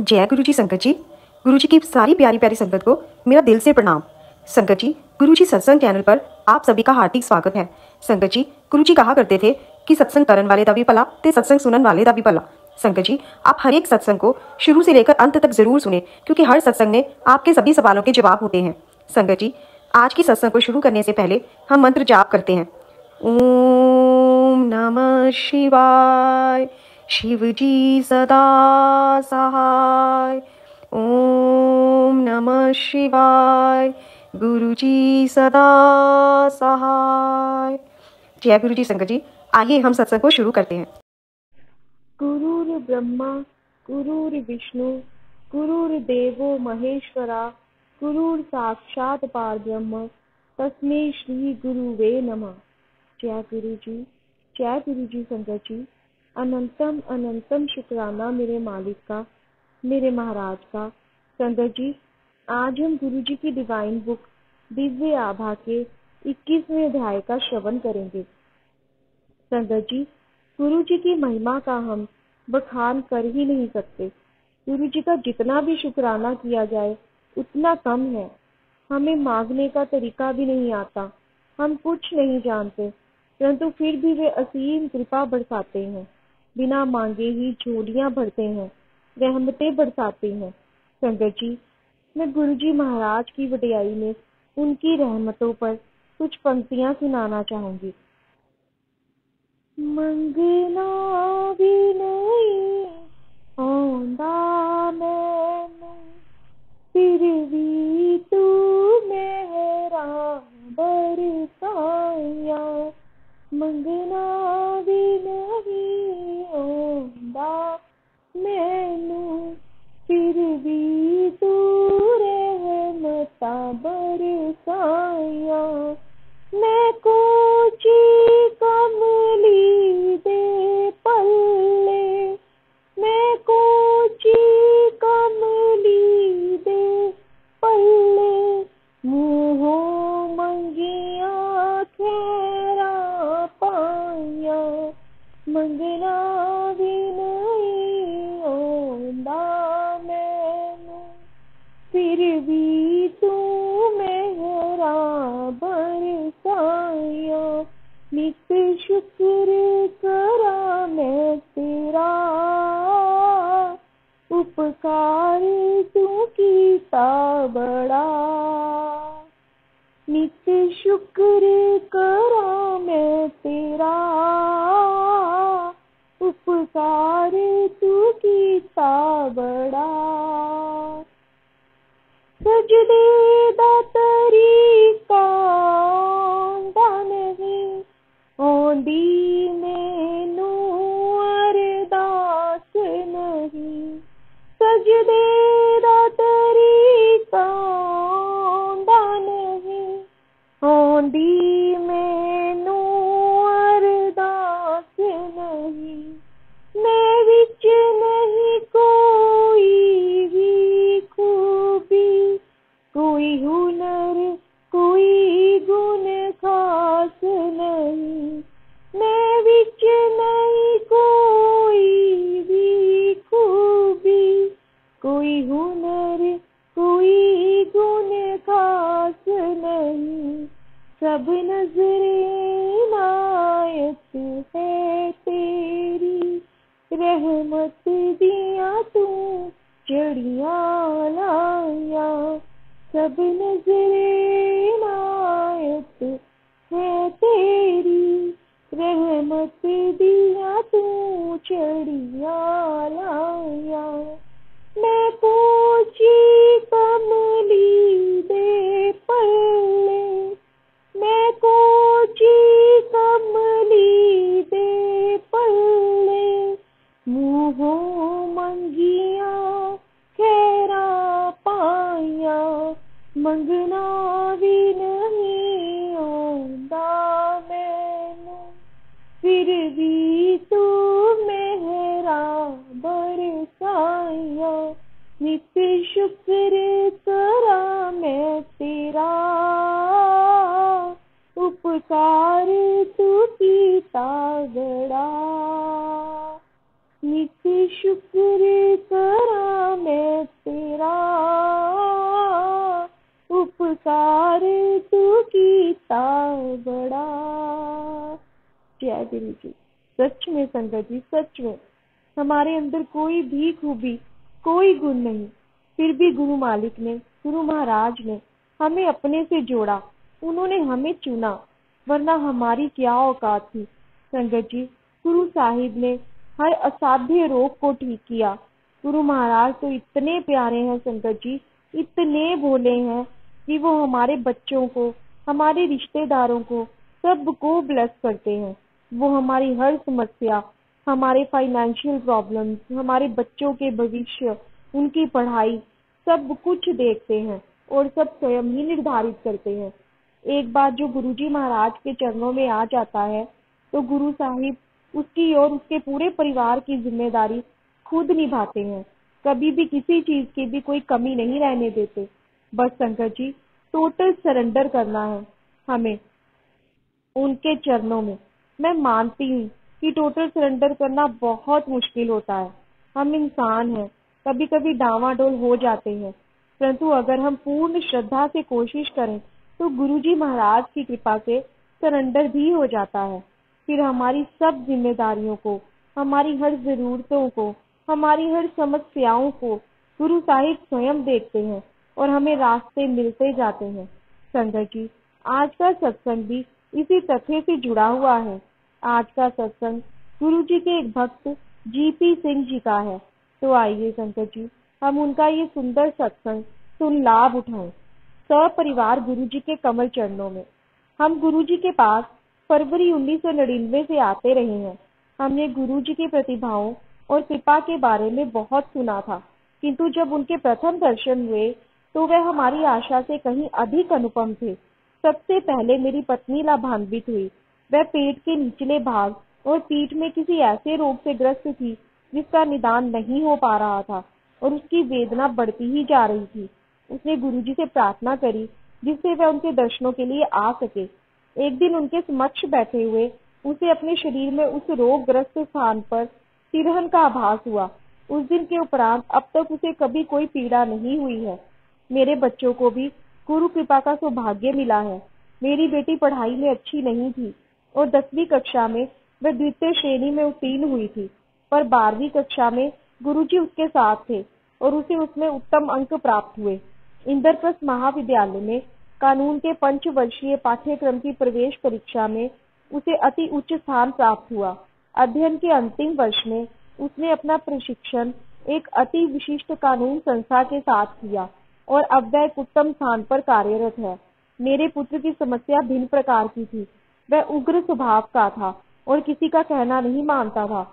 जय गुरु जी संगत जी। गुरु जी की सारी प्यारी प्यारी संगत को मेरा दिल से प्रणाम। संगत जी, गुरु जी सत्संग चैनल पर आप सभी का हार्दिक स्वागत है। संगत जी, गुरु जी कहा करते थे कि सत्संग करन वाले दा भी भला ते सत्संग सुनन वाले दा भी भला। संगत जी, आप हर एक सत्संग को शुरू से लेकर अंत तक जरूर सुने, क्योंकि हर सत्संग में आपके सभी सवालों के जवाब होते हैं। संगत जी, आज की सत्संग को शुरू करने से पहले हम मंत्र जाप करते हैं। ओम नमः शिवाय। शिव जी सदा सहाय। ओम नमः शिवाय। गुरु जी सदा सहाय। जय गुरु जी संगत जी, आइए हम सत्संग को शुरू करते हैं। गुरुर् ब्रह्मा गुरुर्विष्णु गुरुर्देवो महेश्वरा गुरुर् साक्षात् परब्रह्म तस्मै श्री गुरुवे नमः। जय गुरु जी संगत जी। अनंतम अनंतम शुक्राना मेरे मालिक का, मेरे महाराज का। संगत जी, आज हम गुरु जी की डिवाइन बुक दिव्य आभा के 21वें अध्याय का श्रवण करेंगे। संगत जी, गुरु जी की महिमा का हम बखान कर ही नहीं सकते। गुरु जी का जितना भी शुक्राना किया जाए उतना कम है। हमें मांगने का तरीका भी नहीं आता, हम कुछ नहीं जानते, परंतु फिर भी वे असीम कृपा बरसाते हैं। बिना मांगे ही झोलियां भरते हैं, रहमतें बरसाते हैं। संगत जी, मैं गुरु जी महाराज की वडियाई में उनकी रहमतों पर कुछ पंक्तियां सुनाना चाहूंगी। मंगना भी नहीं आंदा मैनू, फिर भी तू मेरा बरसाया। मंगना भी नहीं आंदा मैनू, फिर भी तू रहमता बरसाया। मैं कोची कमली दे पल्ले, मैं कोची कमली दे पल्ले, मुँहों मंगिया खेरा पाया। मंगना भी नहीं आंदा मैनू, फिर भी तू मेरा बरसाया। नित शुक्र करा मैं तेरा, उपकार तू कीता बड़ा। नित शुक्र करा मैं तेरा, उपकार तू कीता बड़ा। सजदे दा तरीका आंदा नहीं, आंदी मैनू अरदास नहीं। सजदे दा तरीका आंदा नहीं, आंदी मैनू अरदास नहीं। मैं विच नहीं कोई भी खूबी, कोई हुनर कोई गुण खास नहीं। मैं विच नहीं कोई भी खूबी, कोई हुनर कोई गुण खास नहीं। सब नजरे इनायत है तेरी, रहमत दिया तू चढ़ियां लाया। सब नजरे इनायत है तेरी, रहमत दिया तू चढ़ियां लाया। मैं कोची कमली दे पल्ले, मैं कोची कमली दे पल्ले, मुँहों मंगिया खेरा पाया। मंगना भी नहीं आंदा मैनू, फिर भी तू मेरा बरसाया। नित शुक्र करा मैं तेरा, उपकार तू कीता बड़ा। नित शुक्र करा मैं गुरुजी। सच में संगत जी, सच में हमारे अंदर कोई भी खूबी, कोई गुण नहीं, फिर भी गुरु मालिक ने, गुरु महाराज ने हमें अपने से जोड़ा, उन्होंने हमें चुना, वरना हमारी क्या औकात थी। संगत जी, गुरु साहिब ने हर असाध्य रोग को ठीक किया। गुरु महाराज तो इतने प्यारे हैं संगत जी, इतने भोले हैं कि वो हमारे बच्चों को, हमारे रिश्तेदारों को, सबको ब्लेस करते हैं। वो हमारी हर समस्या, हमारे फाइनेंशियल प्रॉब्लम्स, हमारे बच्चों के भविष्य, उनकी पढ़ाई, सब कुछ देखते हैं और सब स्वयं ही निर्धारित करते हैं। एक बार जो गुरुजी महाराज के चरणों में आ जाता है तो गुरु साहिब उसकी और उसके पूरे परिवार की जिम्मेदारी खुद निभाते हैं। कभी भी किसी चीज की भी कोई कमी नहीं रहने देते। बस संगत जी, टोटल सरेंडर करना है हमें उनके चरणों में। मैं मानती हूँ कि टोटल सरेंडर करना बहुत मुश्किल होता है। हम इंसान हैं, कभी कभी डावाडोल हो जाते हैं, परंतु अगर हम पूर्ण श्रद्धा से कोशिश करें तो गुरुजी महाराज की कृपा से सरेंडर भी हो जाता है। फिर हमारी सब जिम्मेदारियों को, हमारी हर जरूरतों को, हमारी हर समस्याओं को गुरु साहिब स्वयं देखते हैं और हमें रास्ते मिलते जाते हैं। संगत जी, आज का सत्संग भी इसी तथ्य से जुड़ा हुआ है। आज का सत्संग गुरु जी के एक भक्त जीपी सिंह जी का है। तो आइए संगत जी, हम उनका ये सुंदर सत्संग सुन लाभ उठाएं, सपरिवार गुरु जी के कमल चरणों में। हम गुरु जी के पास फरवरी 1999 से आते रहे हैं। हमने गुरु जी की प्रतिभाओं और कृपा के बारे में बहुत सुना था, किंतु जब उनके प्रथम दर्शन हुए तो वह हमारी आशा से कहीं अधिक अनुपम थे। सबसे पहले मेरी पत्नी लाभान्वित हुई। वह पेट के निचले भाग और पीठ में किसी ऐसे रोग से ग्रस्त थी जिसका निदान नहीं हो पा रहा था और उसकी वेदना बढ़ती ही जा रही थी। उसने गुरुजी से प्रार्थना करी जिससे वह उनके दर्शनों के लिए आ सके। एक दिन उनके समक्ष बैठे हुए उसे अपने शरीर में उस रोगग्रस्त स्थान पर तिरहन का आभास हुआ। उस दिन के उपरांत अब तक उसे कभी कोई पीड़ा नहीं हुई है। मेरे बच्चों को भी गुरु कृपा का सौभाग्य मिला है। मेरी बेटी पढ़ाई में अच्छी नहीं थी और 10वीं कक्षा में वह द्वितीय श्रेणी में उत्तीर्ण हुई थी, पर 12वीं कक्षा में गुरुजी उसके साथ थे और उसे उसमें उत्तम अंक प्राप्त हुए। इंद्रप्रस्थ महाविद्यालय में कानून के 5 वर्षीय पाठ्यक्रम की प्रवेश परीक्षा में उसे अति उच्च स्थान प्राप्त हुआ। अध्ययन के अंतिम वर्ष में उसने अपना प्रशिक्षण एक अति विशिष्ट कानून संस्था के साथ किया और अब वह एक उत्तम स्थान पर कार्यरत है। मेरे पुत्र की समस्या भिन्न प्रकार की थी। वह उग्र स्वभाव का था और किसी का कहना नहीं मानता था।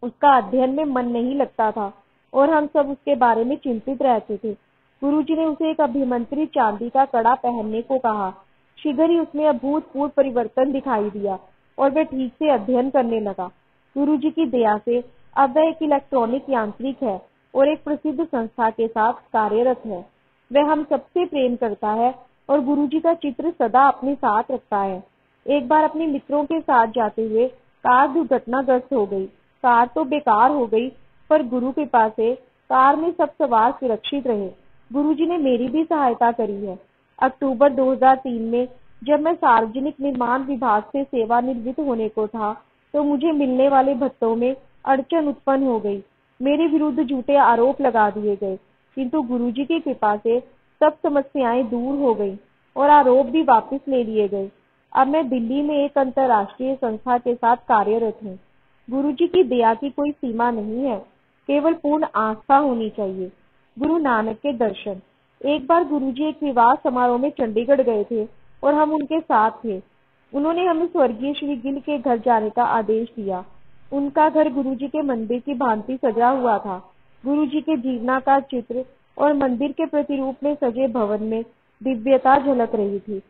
उसका अध्ययन में मन नहीं लगता था और हम सब उसके बारे में चिंतित रहते थे। गुरुजी ने उसे एक अभिमंत्रित चांदी का कड़ा पहनने को कहा। शीघ्र ही उसमें अभूतपूर्व परिवर्तन दिखाई दिया और वह ठीक से अध्ययन करने लगा। गुरुजी की दया से अब वह एक इलेक्ट्रॉनिक यांत्रिक है और एक प्रसिद्ध संस्था के साथ कार्यरत है। वह हम सबसे प्रेम करता है और गुरुजी का चित्र सदा अपने साथ रखता है। एक बार अपने मित्रों के साथ जाते हुए कार दुर्घटनाग्रस्त हो गई। कार तो बेकार हो गई, पर गुरु कृपा से कार में सब सवार सुरक्षित रहे। गुरुजी ने मेरी भी सहायता करी है। अक्टूबर 2003 में जब मैं सार्वजनिक निर्माण विभाग से सेवानिवृत्त होने को था तो मुझे मिलने वाले भत्तों में अड़चन उत्पन्न हो गई। मेरे विरुद्ध झूठे आरोप लगा दिए गए, किंतु गुरुजी की कृपा से सब समस्याएं दूर हो गई और आरोप भी वापस ले लिए गए। अब मैं दिल्ली में एक अंतर्राष्ट्रीय संस्था के साथ कार्यरत हूँ। गुरुजी की दया की कोई सीमा नहीं है, केवल पूर्ण आस्था होनी चाहिए। गुरु नानक के दर्शन। एक बार गुरुजी एक विवाह समारोह में चंडीगढ़ गए थे और हम उनके साथ थे। उन्होंने हमें स्वर्गीय श्री गिल के घर जाने का आदेश दिया। उनका घर गुरुजी के मंदिर की भांति सजा हुआ था। गुरुजी के जीवनाकार चित्र और मंदिर के प्रतिरूप में सजे भवन में दिव्यता झलक रही थी।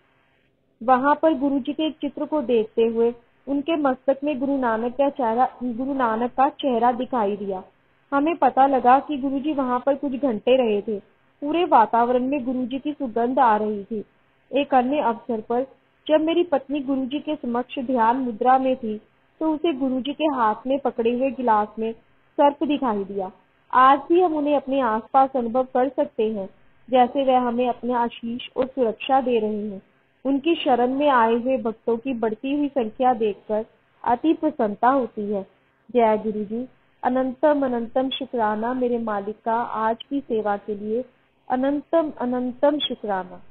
वहां पर गुरुजी के एक चित्र को देखते हुए उनके मस्तक में गुरु नानक का चेहरा दिखाई दिया। हमें पता लगा कि गुरुजी वहां पर कुछ घंटे रहे थे। पूरे वातावरण में गुरुजी की सुगंध आ रही थी। एक अन्य अवसर पर जब मेरी पत्नी गुरुजी के समक्ष ध्यान मुद्रा में थी तो उसे गुरुजी के हाथ में पकड़े हुए गिलास में सर्प दिखाई दिया। आज भी हम उन्हें अपने आसपास अनुभव कर सकते हैं, जैसे वह हमें अपने आशीष और सुरक्षा दे रहे हैं। उनकी शरण में आए हुए भक्तों की बढ़ती हुई संख्या देखकर अति प्रसन्नता होती है। जय गुरु जी। अनंतम अनंतम शुक्राना मेरे मालिक का आज की सेवा के लिए, अनंतम अनंतम शुक्राना।